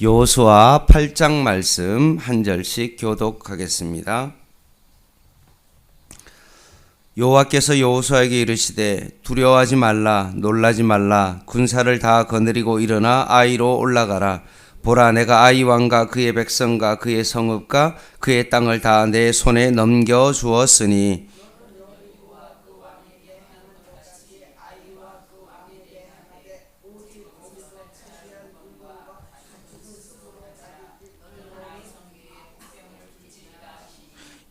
여호수아 8장 말씀 한 절씩 교독하겠습니다. 여호와께서 여호수아에게 이르시되 두려워하지 말라 놀라지 말라 군사를 다 거느리고 일어나 아이로 올라가라. 보라, 내가 아이 왕과 그의 백성과 그의 성읍과 그의 땅을 다 내 손에 넘겨 주었으니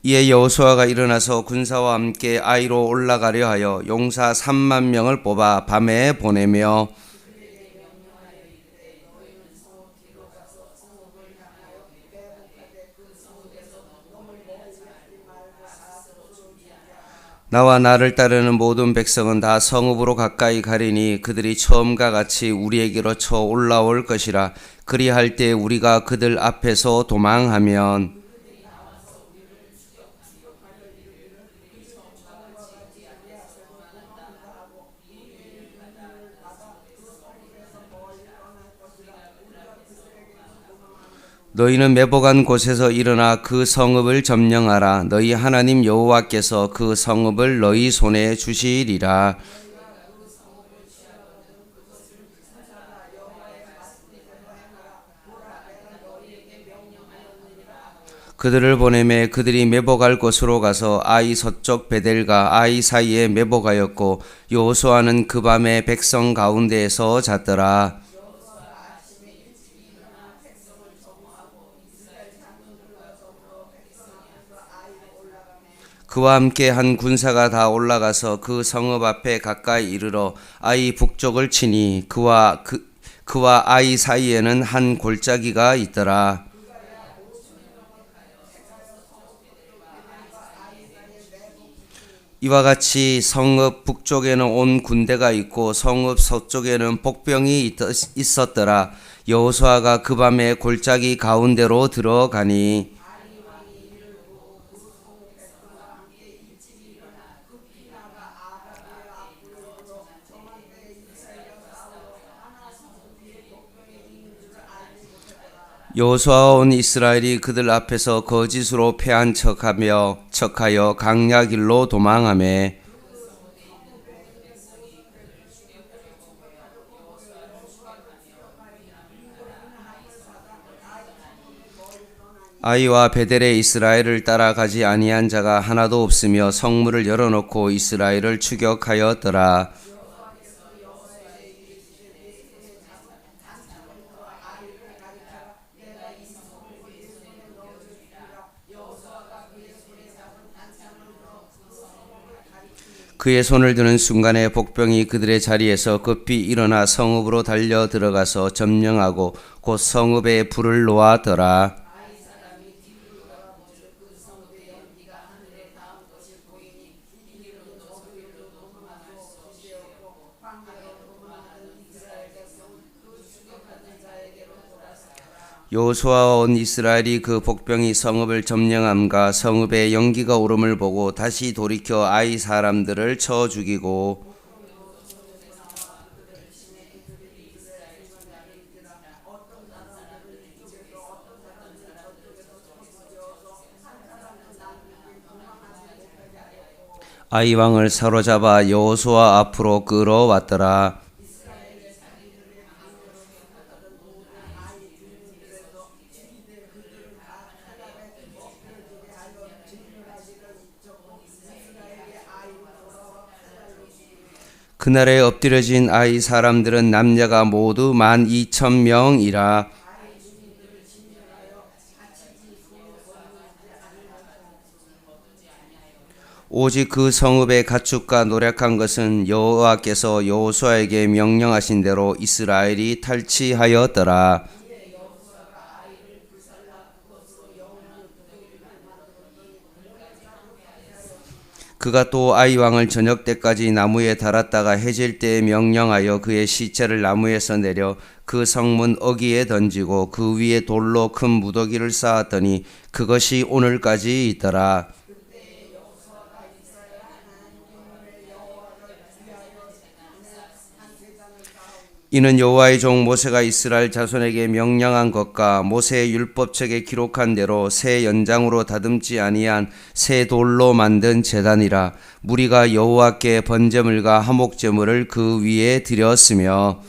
이에 여호수아가 일어나서 군사와 함께 아이로 올라가려 하여 용사 3만 명을 뽑아 밤에 보내며 나와 나를 따르는 모든 백성은 다 성읍으로 가까이 가리니 그들이 처음과 같이 우리에게로 쳐 올라올 것이라. 그리할 때 우리가 그들 앞에서 도망하면 너희는 매복한 곳에서 일어나 그 성읍을 점령하라. 너희 하나님 여호와께서 그 성읍을 너희 손에 주시리라. 그들을 보내매 그들이 매복할 곳으로 가서 아이 서쪽 베델과 아이 사이에 매복하였고 여호수아는 그 밤에 백성 가운데에서 잤더라. 그와 함께 한 군사가 다 올라가서 그 성읍 앞에 가까이 이르러 아이 북쪽을 치니 그와 아이 사이에는 한 골짜기가 있더라. 이와 같이 성읍 북쪽에는 온 군대가 있고 성읍 서쪽에는 복병이 있었더라. 여호수아가 그 밤에 골짜기 가운데로 들어가니 여호수아와 온 이스라엘이 그들 앞에서 거짓으로 패한 척하여 강야 길로 도망하며 아이와 베델의 이스라엘을 따라가지 아니한 자가 하나도 없으며 성문을 열어놓고 이스라엘을 추격하였더라. 그의 손을 드는 순간에 복병이 그들의 자리에서 급히 일어나 성읍으로 달려 들어가서 점령하고 곧 성읍에 불을 놓았더라. 여호수아와 온 이스라엘이 그 복병이 성읍을 점령함과 성읍에 연기가 오름을 보고 다시 돌이켜 아이 사람들을 쳐 죽이고 아이 왕을 사로잡아 여호수아 앞으로 끌어왔더라. 그날에 엎드려진 아이 사람들은 남녀가 모두 12,000명이라. 오직 그 성읍의 가축과 노력한 것은 여호와께서 여호수아에게 명령하신 대로 이스라엘이 탈취하였더라. 그가 또 아이 왕을 저녁 때까지 나무에 달았다가 해질 때에 명령하여 그의 시체를 나무에서 내려 그 성문 어귀에 던지고 그 위에 돌로 큰 무더기를 쌓았더니 그것이 오늘까지 있더라. 이는 여호와의 종 모세가 이스라엘 자손에게 명령한 것과 모세의 율법책에 기록한 대로 새 연장으로 다듬지 아니한 새 돌로 만든 제단이라. 무리가 여호와께 번제물과 화목제물을 그 위에 드렸으며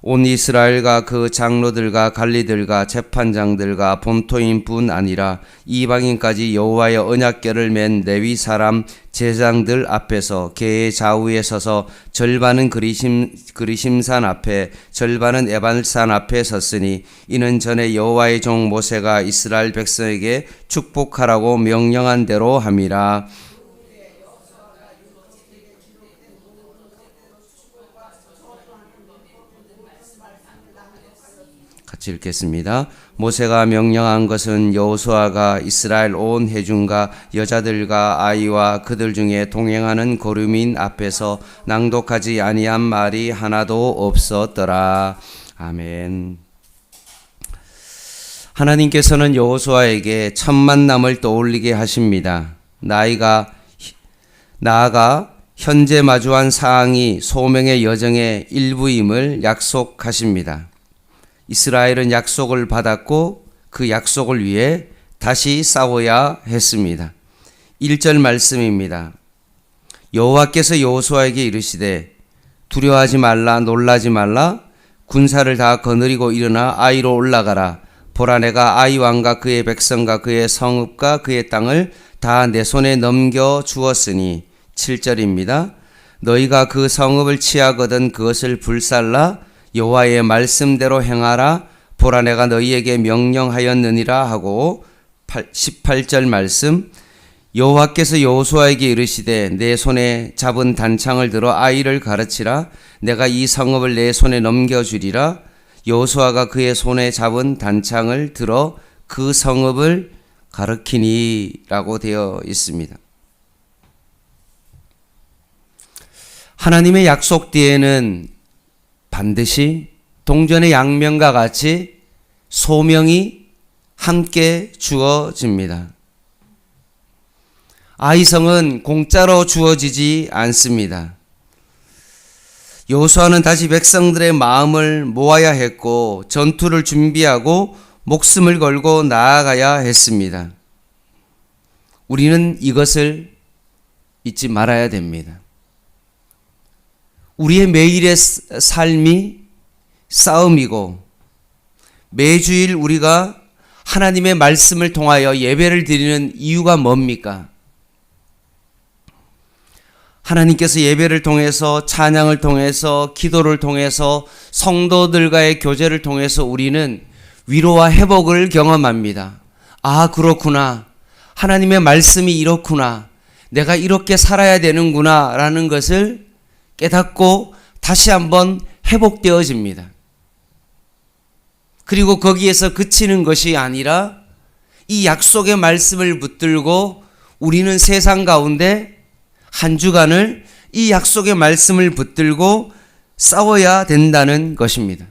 온 이스라엘과 그 장로들과 관리들과 재판장들과 본토인뿐 아니라 이방인까지 여호와의 언약궤를 맨 레위 사람 제장들 앞에서 계의 좌우에 서서 절반은 그리심산 앞에 절반은 에발산 앞에 섰으니 이는 전에 여호와의 종 모세가 이스라엘 백성에게 축복하라고 명령한 대로 함이라. 같이 읽겠습니다. 모세가 명령한 것은 여호수아가 이스라엘 온 회중과 여자들과 아이와 그들 중에 동행하는 거류민 앞에서 낭독하지 아니한 말이 하나도 없었더라. 아멘. 하나님께서는 여호수아에게 첫 만남을 떠올리게 하십니다. 나아가 현재 마주한 사항이 소명의 여정의 일부임을 약속하십니다. 이스라엘은 약속을 받았고 그 약속을 위해 다시 싸워야 했습니다. 1절 말씀입니다. 여호와께서 여호수아에게 이르시되 두려워하지 말라 놀라지 말라 군사를 다 거느리고 일어나 아이로 올라가라. 보라 내가 아이 왕과 그의 백성과 그의 성읍과 그의 땅을 다 내 손에 넘겨 주었으니 7절입니다. 너희가 그 성읍을 취하거든 그것을 불살라 여호와의 말씀대로 행하라. 보라 내가 너희에게 명령하였느니라 하고 18절 말씀. 여호와께서 여호수아에게 이르시되 내 손에 잡은 단창을 들어 아이를 가르치라. 내가 이 성읍을 내 손에 넘겨주리라. 여호수아가 그의 손에 잡은 단창을 들어 그 성읍을 가르키니 라고 되어 있습니다. 하나님의 약속 뒤에는 반드시 동전의 양면과 같이 소명이 함께 주어집니다. 아이성은 공짜로 주어지지 않습니다. 여호수아는 다시 백성들의 마음을 모아야 했고 전투를 준비하고 목숨을 걸고 나아가야 했습니다. 우리는 이것을 잊지 말아야 됩니다. 우리의 매일의 삶이 싸움이고 매주일 우리가 하나님의 말씀을 통하여 예배를 드리는 이유가 뭡니까? 하나님께서 예배를 통해서 찬양을 통해서 기도를 통해서 성도들과의 교제를 통해서 우리는 위로와 회복을 경험합니다. 아, 그렇구나. 하나님의 말씀이 이렇구나. 내가 이렇게 살아야 되는구나 라는 것을 깨닫고 다시 한번 회복되어집니다. 그리고 거기에서 그치는 것이 아니라 이 약속의 말씀을 붙들고 우리는 세상 가운데 한 주간을 이 약속의 말씀을 붙들고 싸워야 된다는 것입니다.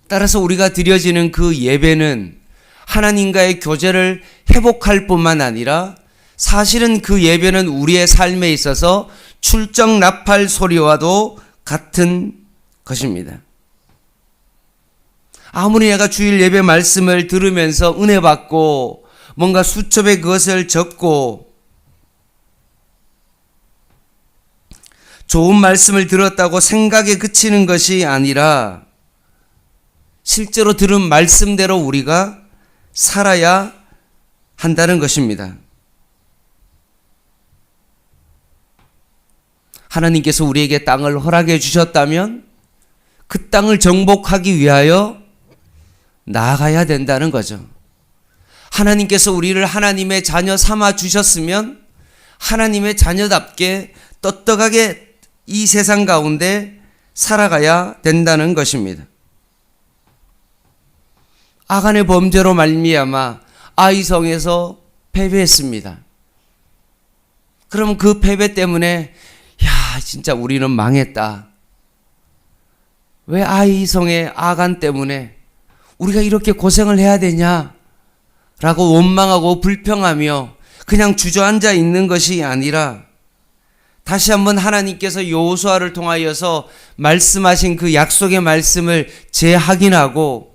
따라서 우리가 드려지는 그 예배는 하나님과의 교제를 회복할 뿐만 아니라 사실은 그 예배는 우리의 삶에 있어서 출정 나팔 소리와도 같은 것입니다. 아무리 내가 주일 예배 말씀을 들으면서 은혜 받고 뭔가 수첩에 그것을 적고 좋은 말씀을 들었다고 생각에 그치는 것이 아니라 실제로 들은 말씀대로 우리가 살아야 한다는 것입니다. 하나님께서 우리에게 땅을 허락해 주셨다면 그 땅을 정복하기 위하여 나아가야 된다는 거죠. 하나님께서 우리를 하나님의 자녀 삼아 주셨으면 하나님의 자녀답게 떳떳하게 이 세상 가운데 살아가야 된다는 것입니다. 아간의 범죄로 말미암아 아이성에서 패배했습니다. 그럼 그 패배 때문에 야, 진짜 우리는 망했다. 왜 아이성의 아간 때문에 우리가 이렇게 고생을 해야 되냐? 라고 원망하고 불평하며 그냥 주저앉아 있는 것이 아니라 다시 한번 하나님께서 여호수아를 통하여서 말씀하신 그 약속의 말씀을 재확인하고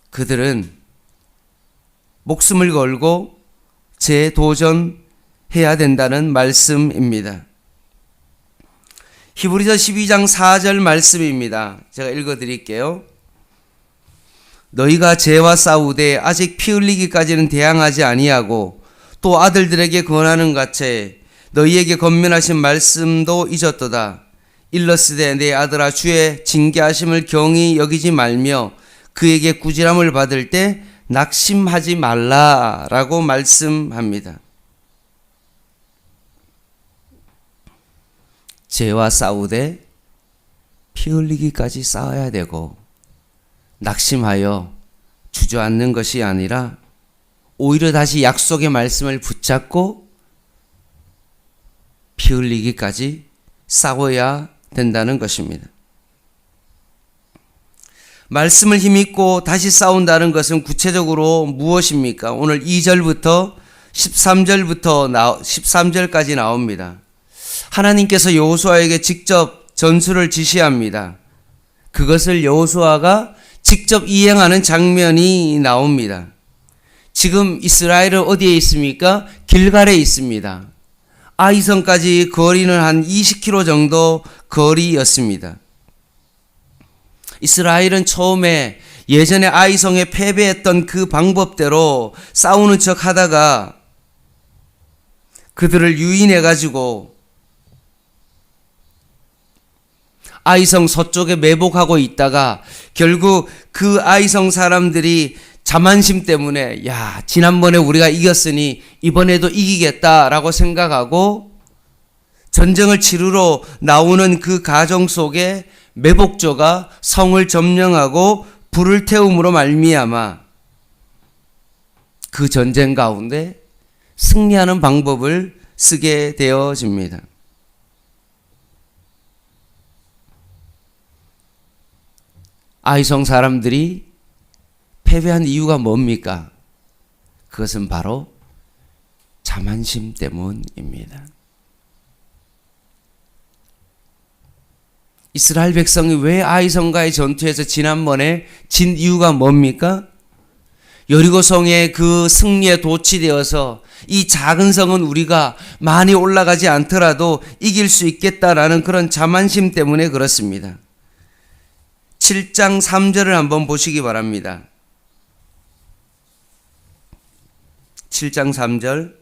그들은 목숨을 걸고 재도전해야 된다는 말씀입니다. 히브리서 12장 4절 말씀입니다. 제가 읽어드릴게요. 너희가 죄와 싸우되 아직 피 흘리기까지는 대항하지 아니하고 또 아들들에게 권하는 같이 너희에게 권면하신 말씀도 잊었도다. 일러스되 내 아들아 주의 징계하심을 경히 여기지 말며 그에게 꾸지람을 받을 때 낙심하지 말라라고 말씀합니다. 죄와 싸우되 피 흘리기까지 싸워야 되고 낙심하여 주저앉는 것이 아니라 오히려 다시 약속의 말씀을 붙잡고 피 흘리기까지 싸워야 된다는 것입니다. 말씀을 힘입고 다시 싸운다는 것은 구체적으로 무엇입니까? 오늘 2절부터 13절까지 나옵니다. 하나님께서 여호수아에게 직접 전술을 지시합니다. 그것을 여호수아가 직접 이행하는 장면이 나옵니다. 지금 이스라엘은 어디에 있습니까? 길갈에 있습니다. 아이성까지 거리는 한 20km 정도 거리였습니다. 이스라엘은 처음에 예전에 아이성에 패배했던 그 방법대로 싸우는 척 하다가 그들을 유인해가지고 아이성 서쪽에 매복하고 있다가 결국 그 아이성 사람들이 자만심 때문에 야, 지난번에 우리가 이겼으니 이번에도 이기겠다라고 생각하고 전쟁을 치르러 나오는 그 가정 속에 매복조가 성을 점령하고 불을 태움으로 말미암아 그 전쟁 가운데 승리하는 방법을 쓰게 되어집니다. 아이성 사람들이 패배한 이유가 뭡니까? 그것은 바로 자만심 때문입니다. 이스라엘 백성이 왜 아이성과의 전투에서 지난번에 진 이유가 뭡니까? 여리고 성의 그 승리에 도취되어서 이 작은 성은 우리가 많이 올라가지 않더라도 이길 수 있겠다라는 그런 자만심 때문에 그렇습니다. 7장 3절을 한번 보시기 바랍니다. 7장 3절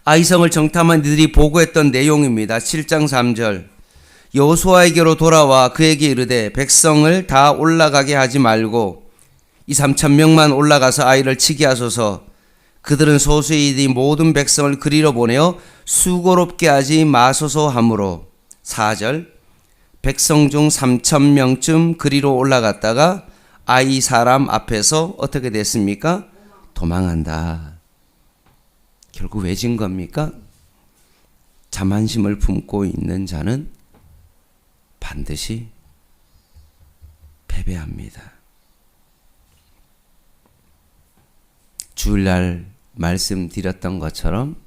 아이성을 정탐한 이들이 보고했던 내용입니다. 7장 3절 여호수아에게로 돌아와 그에게 이르되 백성을 다 올라가게 하지 말고 2,3,000명만 올라가서 아이를 치게 하소서. 그들은 소수이니 모든 백성을 그리로 보내어 수고롭게 하지 마소서 하므로 4절 백성 중 3,000명쯤 그리로 올라갔다가 아이 사람 앞에서 어떻게 됐습니까? 도망한다. 결국 왜 진 겁니까? 자만심을 품고 있는 자는 반드시 패배합니다. 주일날 말씀드렸던 것처럼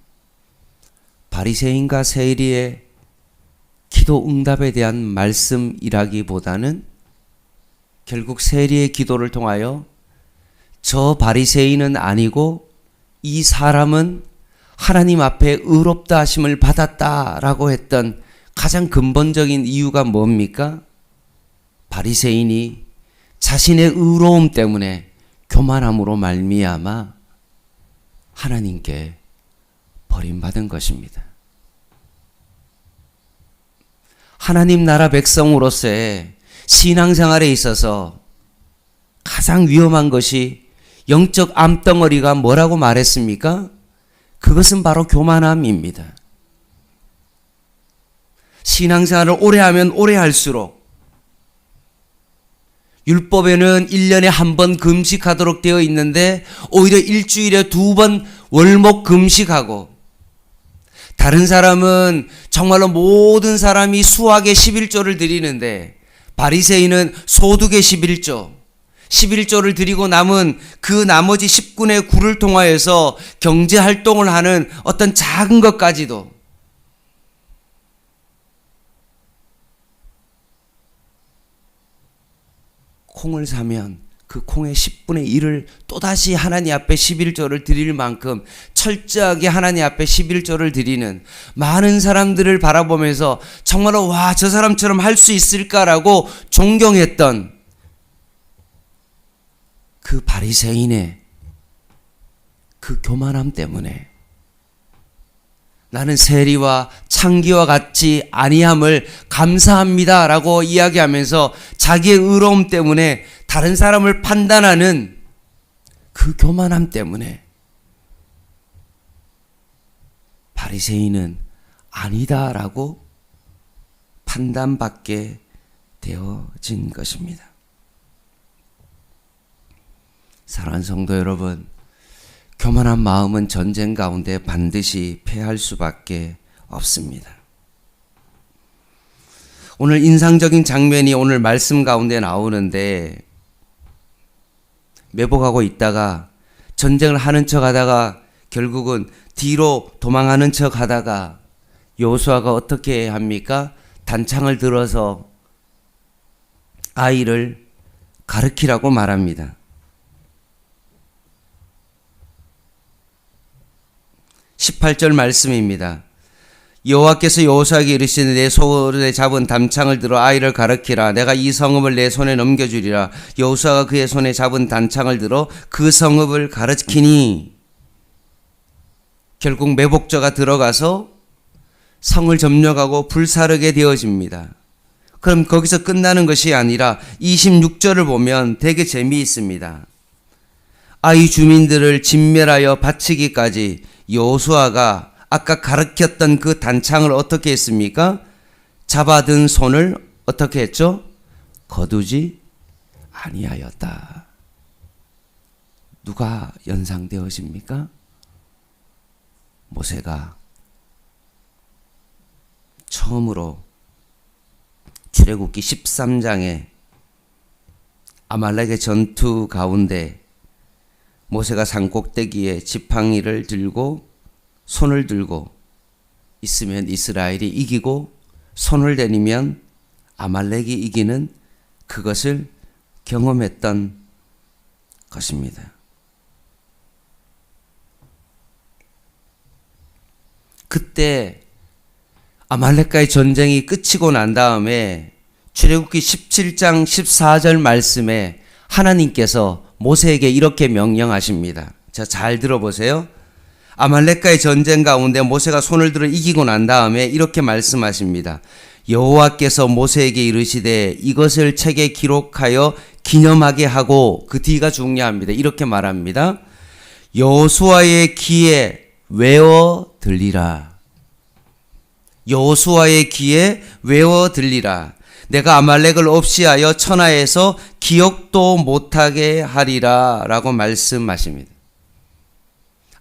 바리새인과 세리의 기도 응답에 대한 말씀이라기보다는 결국 세리의 기도를 통하여 저 바리새인은 아니고 이 사람은 하나님 앞에 의롭다 하심을 받았다라고 했던 가장 근본적인 이유가 뭡니까? 바리새인이 자신의 의로움 때문에 교만함으로 말미암아 하나님께 버림받은 것입니다. 하나님 나라 백성으로서의 신앙생활에 있어서 가장 위험한 것이 영적 암덩어리가 뭐라고 말했습니까? 그것은 바로 교만함입니다. 신앙생활을 오래 하면 오래 할수록 율법에는 1년에 한 번 금식하도록 되어 있는데 오히려 일주일에 2번 월목 금식하고 다른 사람은 정말로 모든 사람이 수학의 11조를 드리는데 바리새인은 소득의 11조 11조를 드리고 남은 그 나머지 10분의 9를 통하여서 경제 활동을 하는 어떤 작은 것까지도 콩을 사면 그 콩의 10분의 1을 또다시 하나님 앞에 11조를 드릴 만큼 철저하게 하나님 앞에 11조를 드리는 많은 사람들을 바라보면서 정말로 와, 저 사람처럼 할 수 있을까라고 존경했던 그 바리새인의 그 교만함 때문에 나는 세리와 창기와 같이 아니함을 감사합니다라고 이야기하면서 자기의 의로움 때문에 다른 사람을 판단하는 그 교만함 때문에 바리새인은 아니다라고 판단받게 되어진 것입니다. 사랑하는 성도 여러분, 교만한 마음은 전쟁 가운데 반드시 패할 수밖에 없습니다. 오늘 인상적인 장면이 오늘 말씀 가운데 나오는데, 매복하고 있다가 전쟁을 하는 척 하다가 결국은 뒤로 도망하는 척 하다가 여호수아가 어떻게 합니까? 단창을 들어서 아이를 가르치라고 말합니다. 18절 말씀입니다. 여호와께서 여호수아에게 이르시되 내 손에 잡은 단창을 들어 아이를 가르치라. 내가 이 성읍을 내 손에 넘겨주리라. 여호수아가 그의 손에 잡은 단창을 들어 그 성읍을 가르치니, 결국 매복자가 들어가서 성을 점령하고 불사르게 되어집니다. 그럼 거기서 끝나는 것이 아니라 26절을 보면 되게 재미있습니다. 아이 주민들을 진멸하여 바치기까지 여호수아가 아까 가르쳤던 그 단창을 어떻게 했습니까? 잡아든 손을 어떻게 했죠? 거두지 아니하였다. 누가 연상되어집니까? 모세가 처음으로 출애굽기 13장에 아말렉의 전투 가운데 모세가 산꼭대기에 지팡이를 들고 손을 들고 있으면 이스라엘이 이기고 손을 내리면 아말렉이 이기는 그것을 경험했던 것입니다. 그때 아말렉과의 전쟁이 끝이고 난 다음에 출애굽기 17장 14절 말씀에 하나님께서 모세에게 이렇게 명령하십니다. 자, 잘 들어보세요. 아말렉과의 전쟁 가운데 모세가 손을 들어 이기고 난 다음에 이렇게 말씀하십니다. 여호와께서 모세에게 이르시되 이것을 책에 기록하여 기념하게 하고, 그 뒤가 중요합니다. 이렇게 말합니다. 여호수아의 귀에 외워 들리라. 여호수아의 귀에 외워 들리라. 내가 아말렉을 없이하여 천하에서 기억도 못하게 하리라 라고 말씀하십니다.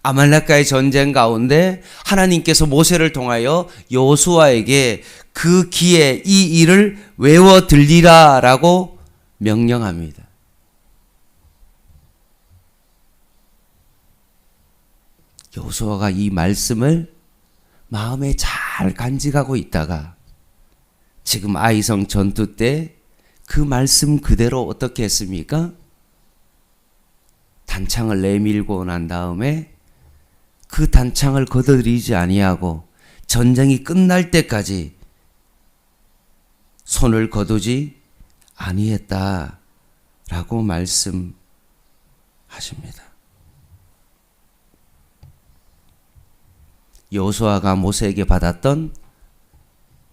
아말렉과의 전쟁 가운데 하나님께서 모세를 통하여 여호수아에게 그 귀에 이 일을 외워 들리라 라고 명령합니다. 여호수아가 이 말씀을 마음에 잘 간직하고 있다가 지금 아이성 전투 때 그 말씀 그대로 어떻게 했습니까? 단창을 내밀고 난 다음에 그 단창을 거둬들이지 아니하고 전쟁이 끝날 때까지 손을 거두지 아니했다라고 말씀하십니다. 여호수아가 모세에게 받았던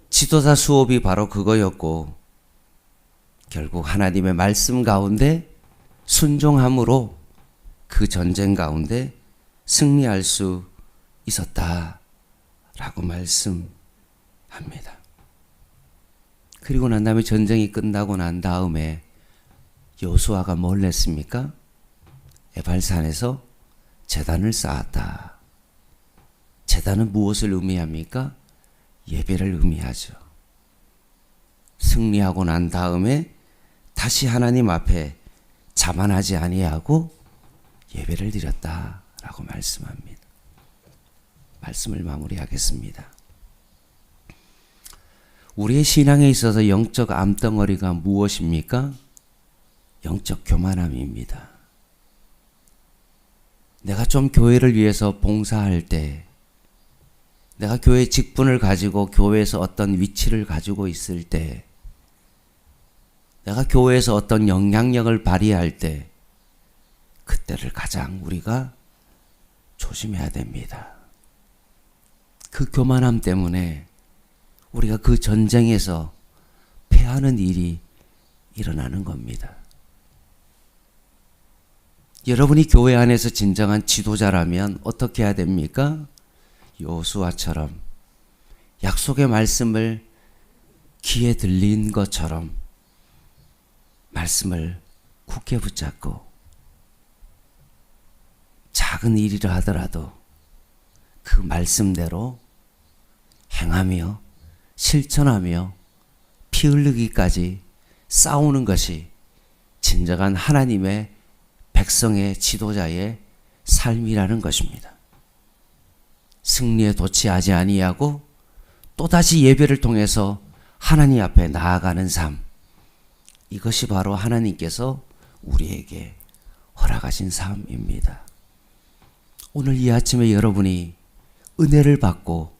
지도자 수업이 바로 그거였고, 결국 하나님의 말씀 가운데 순종함으로 그 전쟁 가운데 승리할 수 있었다라고 말씀합니다. 그리고 난 다음에 전쟁이 끝나고 난 다음에 여호수아가 뭘 했습니까? 에발산에서 제단을 쌓았다. 제단은 무엇을 의미합니까? 예배를 의미하죠. 승리하고 난 다음에 다시 하나님 앞에 자만하지 아니하고 예배를 드렸다라고 말씀합니다. 말씀을 마무리하겠습니다. 우리의 신앙에 있어서 영적 암덩어리가 무엇입니까? 영적 교만함입니다. 내가 좀 교회를 위해서 봉사할 때, 내가 교회 직분을 가지고 교회에서 어떤 위치를 가지고 있을 때, 내가 교회에서 어떤 영향력을 발휘할 때, 그때를 가장 우리가 조심해야 됩니다. 그 교만함 때문에 우리가 그 전쟁에서 패하는 일이 일어나는 겁니다. 여러분이 교회 안에서 진정한 지도자라면 어떻게 해야 됩니까? 여호수아처럼 약속의 말씀을 귀에 들린 것처럼 말씀을 굳게 붙잡고 작은 일이라 하더라도 그 말씀대로 행하며 실천하며 피 흘리기까지 싸우는 것이 진정한 하나님의 백성의 지도자의 삶이라는 것입니다. 승리에 도취하지 아니하고 또다시 예배를 통해서 하나님 앞에 나아가는 삶, 이것이 바로 하나님께서 우리에게 허락하신 삶입니다. 오늘 이 아침에 여러분이 은혜를 받고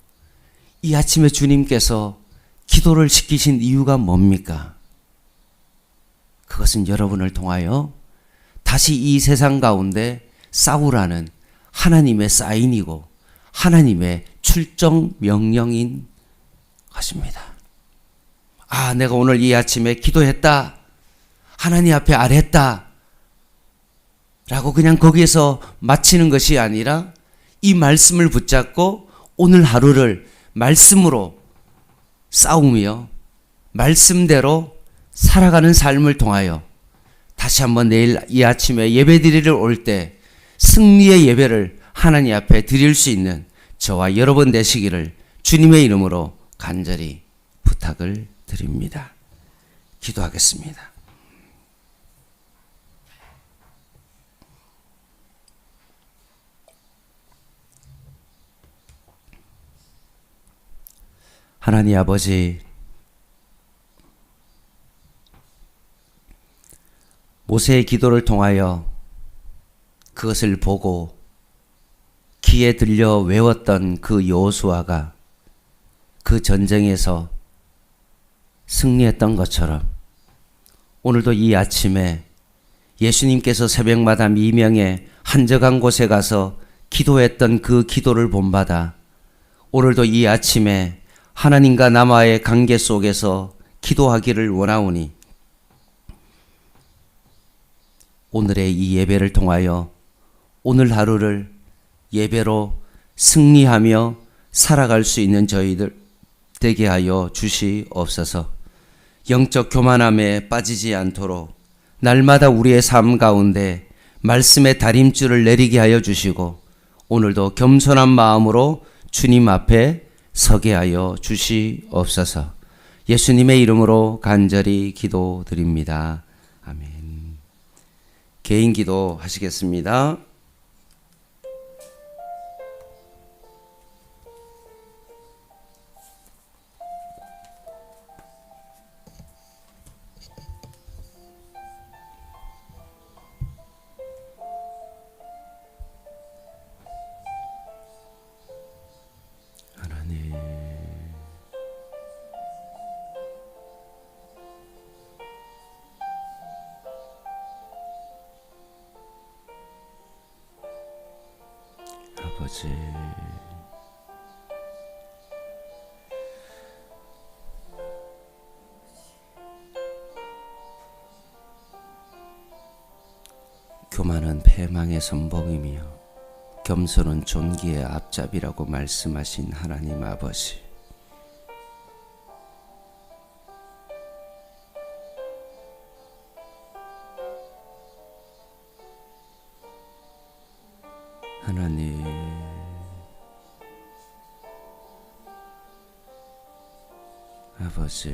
이 아침에 주님께서 기도를 시키신 이유가 뭡니까? 그것은 여러분을 통하여 다시 이 세상 가운데 싸우라는 하나님의 사인이고 하나님의 출정 명령인 것입니다. 아, 내가 오늘 이 아침에 기도했다, 하나님 앞에 아뢰했다 라고 그냥 거기에서 마치는 것이 아니라 이 말씀을 붙잡고 오늘 하루를 말씀으로 싸우며 말씀대로 살아가는 삶을 통하여 다시 한번 내일 이 아침에 예배 드리러 올 때 승리의 예배를 하나님 앞에 드릴 수 있는 저와 여러분 되시기를 주님의 이름으로 간절히 부탁을 드립니다. 기도하겠습니다. 하나님 아버지, 모세의 기도를 통하여 그것을 보고 귀에 들려 외웠던 그 여호수아가 그 전쟁에서 승리했던 것처럼 오늘도 이 아침에 예수님께서 새벽마다 미명에 한적한 곳에 가서 기도했던 그 기도를 본받아 오늘도 이 아침에 하나님과 남아의 관계 속에서 기도하기를 원하오니 오늘의 이 예배를 통하여 오늘 하루를 예배로 승리하며 살아갈 수 있는 저희들 되게 하여 주시옵소서. 영적 교만함에 빠지지 않도록 날마다 우리의 삶 가운데 말씀의 다림줄을 내리게 하여 주시고 오늘도 겸손한 마음으로 주님 앞에 서게 하여 주시옵소서. 예수님의 이름으로 간절히 기도드립니다. 아멘. 개인 기도 하시겠습니다. 하나님, 아버지, 교만은 패망의 선봉이며 겸손은 존귀의 앞잡이라고 말씀하신 하나님 아버지, 하나님, 아버지,